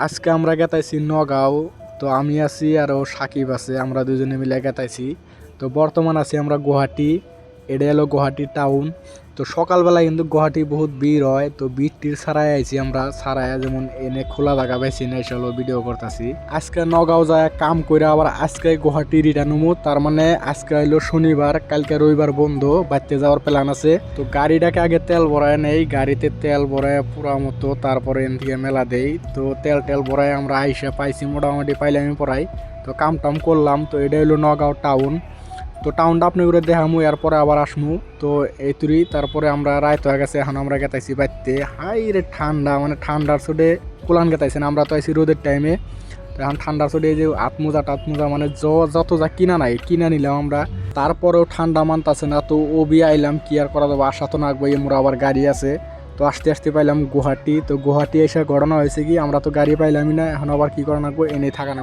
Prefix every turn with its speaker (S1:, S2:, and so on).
S1: আজকে আমরা গেতাইছি নগাঁও। তো আমি আছি আর ও সাকিব আছে, আমরা দুজনে মিলে গেতাইছি। তো বর্তমান আছি আমরা গুয়াহাটি। এটা হলো গুয়াহাটি টাউন। তো সকালবেলা কিন্তু গুয়াহাটি বহুত ভিড় হয়, তো ভিড়টির ছাড়াই আইছি আমরা, ছাড়াইয়া যেমন এনে খোলা জায়গা পাইছি না এসব ভিডিও করতেছি। আজকে নগাঁও যায় কাম করে আবার আজকে গুয়াহাটি রিটার্ন হমু। তার মানে আজকে হইলো শনিবার, কালকে রবিবার বন্ধ, বাড়তে যাওয়ার প্ল্যান আছে। তো গাড়িটাকে আগে তেল ভরায় নেই, গাড়িতে তেল ভরায় পুরা মতো, তারপরে এন থেকে মেলা দেই। তো তেল টেল ভরায় আমরা আইসা পাইছি, মোটামুটি পাইলামই পড়াই। তো কাম টাম করলাম। তো এটা হলো নগাঁও টাউন। তো টাউনটা আপনি করে দেখামু, এরপরে আবার আসমু। তো এই তুরি তারপরে আমরা রাত হয়ে গেছে, এখন আমরা গেতাইছি বাইতে। হাই রে ঠান্ডা, মানে ঠান্ডার চোটে কোলান গেতাইছে না, আমরা তো আইছি রোদের টাইমে। তো এখন ঠান্ডার চোটে এই যে আতমোজা টাতমোজা মানে যত যা কিনা নাই কিনা নিলাম আমরা। তারপরেও ঠান্ডা মানতাছে না, তো ও বি আইলাম, কি আর করা যাবো, আসা তো না আগবাই, মোর আবার গাড়ি আছে। তো আস্তে আস্তে পাইলাম গুয়াহাটি। তো গুয়াহাটি এসে ঘটনা হয়েছে কি, আমরা তো গাড়ি পাইলামই না, এখন আবার কি করা লাগবো, এনে থাকা না।